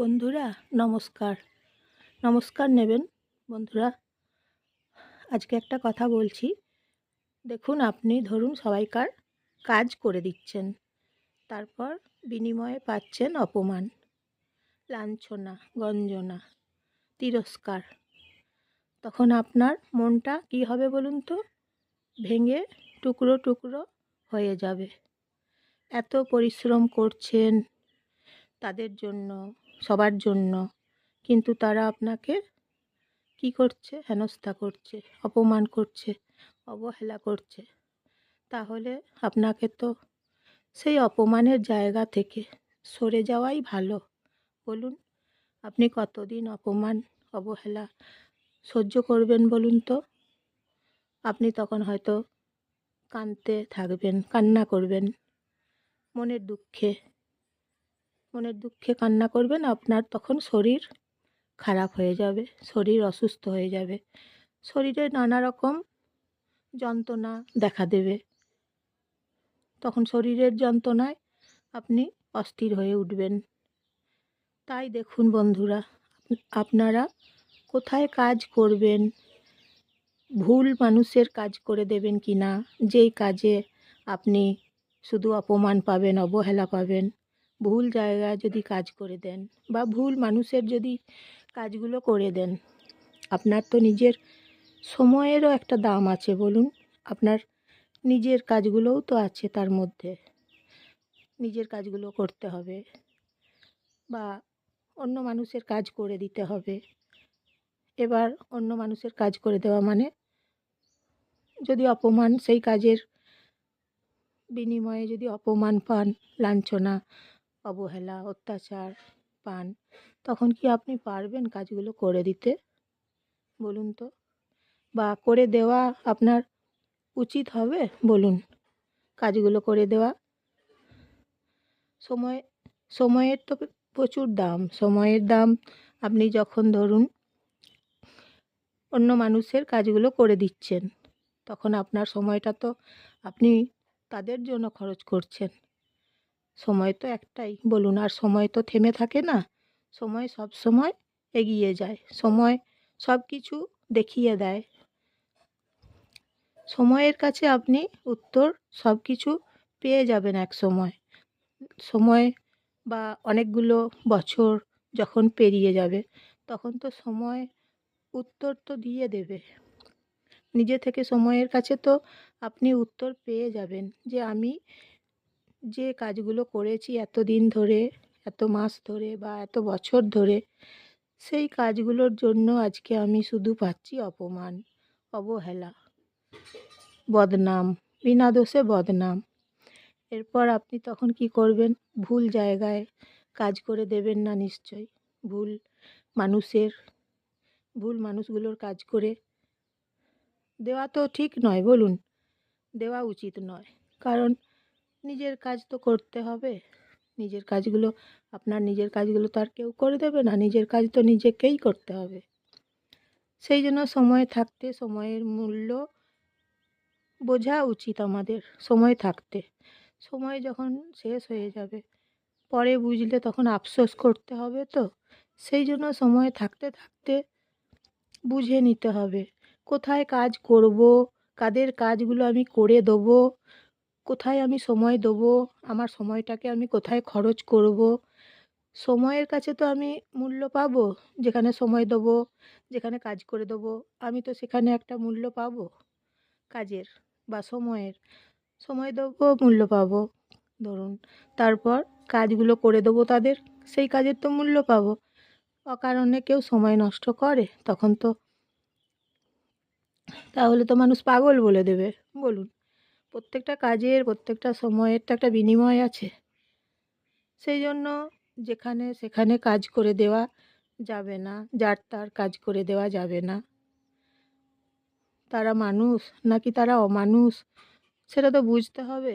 বন্ধুরা নমস্কার। নমস্কার নেবেন বন্ধুরা। আজকে একটা কথা বলছি। দেখুন, আপনি ধরুন সবাইকার কাজ করে দিচ্ছেন, তারপর বিনিময়ে পাচ্ছেন অপমান, লাঞ্ছনা, গঞ্জনা, তিরস্কার। তখন আপনার মনটা কী হবে বলুন তো? ভেঙে টুকরো টুকরো হয়ে যাবে। এত পরিশ্রম করছেন তাদের জন্য, সবার জন্য, কিন্তু তারা আপনাকে কি করছে? হেনস্থা করছে, অপমান করছে, অবহেলা করছে। তাহলে আপনাকে তো সেই অপমানের জায়গা থেকে সরে যাওয়াই ভালো। বলুন, আপনি কতদিন অপমান, অবহেলা সহ্য করবেন বলুন তো? আপনি তখন হয়তো কাঁদতে থাকবেন, কান্না করবেন, মনের দুঃখে মনের দুঃখে কান্না করবেন। আপনার তখন শরীর খারাপ হয়ে যাবে, শরীর অসুস্থ হয়ে যাবে, শরীরে নানা রকম যন্ত্রণা দেখা দেবে। তখন শরীরের যন্ত্রণায় আপনি অস্থির হয়ে উঠবেন। তাই দেখুন বন্ধুরা, আপনারা কোথায় কাজ করবেন, ভুল মানুষের কাজ করে দেবেন কি না, যেই কাজে আপনি শুধু অপমান পাবেন, অবহেলা পাবেন, ভুল জায়গায় যদি কাজ করে দেন বা ভুল মানুষের যদি কাজগুলো করে দেন, আপনার তো নিজের সময়েরও একটা দাম আছে বলুন। আপনার নিজের কাজগুলোও তো আছে, তার মধ্যে নিজের কাজগুলো করতে হবে বা অন্য মানুষের কাজ করে দিতে হবে। এবার অন্য মানুষের কাজ করে দেওয়া মানে যদি অপমান, সেই কাজের বিনিময়ে যদি অপমান পান, লাঞ্ছনা, অবহেলা, অত্যাচার পান, তখন কি আপনি পারবেন কাজগুলো করে দিতে বলুন তো? বা করে দেওয়া আপনার উচিত হবে বলুন? কাজগুলো করে দেওয়া। সময় সময়ের তো প্রচুর দাম। সময়ের দাম আপনি যখন ধরুন অন্য মানুষের কাজগুলো করে দিচ্ছেন, তখন আপনার সময়টা তো আপনি তাদের জন্য খরচ করছেন। সময় তো একটাই বলুন, আর সময় তো থেমে থাকে না। সময় সব সময় এগিয়ে যায়, সময় সব কিছু দেখিয়ে দেয়। সময়ের কাছে আপনি উত্তর সব কিছু পেয়ে যাবেন এক সময়। সময় বা অনেকগুলো বছর যখন পেরিয়ে যাবে, তখন তো সময় উত্তর তো দিয়ে দেবে। নিজে থেকে সময়ের কাছে তো আপনি উত্তর পেয়ে যাবেন যে আমি যে কাজগুলো করেছি এতদিন ধরে, এত মাস ধরে বা এত বছর ধরে, সেই কাজগুলোর জন্য আজকে আমি শুধু পাচ্ছি অপমান, অবহেলা, বদনাম, বিনা দোষে বদনাম। এরপর আপনি তখন কি করবেন? ভুল জায়গায় কাজ করে দেবেন না নিশ্চয়ই। ভুল মানুষের, ভুল মানুষগুলোর কাজ করে দেওয়া তো ঠিক নয় বলুন, দেওয়া উচিত নয়। কারণ নিজের কাজ তো করতে হবে। নিজের কাজগুলো, আপনার নিজের কাজগুলো তো আর কেউ করে দেবে না, নিজের কাজ তো নিজেকেই করতে হবে। সেই জন্য সময় থাকতে সময়ের মূল্য বোঝা উচিত আমাদের, সময় থাকতে। সময় যখন শেষ হয়ে যাবে, পরে বুঝলে তখন আফসোস করতে হবে তো। সেই জন্য সময় থাকতে থাকতে বুঝে নিতে হবে কোথায় কাজ করব, কাদের কাজগুলো আমি করে দেবো, কোথায় আমি সময় দেবো, আমার সময়টাকে আমি কোথায় খরচ করব। সময়ের কাছে তো আমি মূল্য পাবো। যেখানে সময় দেবো, যেখানে কাজ করে দেবো, আমি তো সেখানে একটা মূল্য পাবো কাজের বা সময়ের। সময় দেবো, মূল্য পাবো ধরুন, তারপর কাজগুলো করে দেবো তাদের, সেই কাজের তো মূল্য পাবো। অকারণে কেউ সময় নষ্ট করে তখন তো, তাহলে তো মানুষ পাগল বলে দেবে বলুন। প্রত্যেকটা কাজের, প্রত্যেকটা সময়ের তো একটা বিনিময় আছে। সেই জন্য যেখানে সেখানে কাজ করে দেওয়া যাবে না, যার তার কাজ করে দেওয়া যাবে না। তারা মানুষ নাকি তারা অমানুষ, সেটা তো বুঝতে হবে।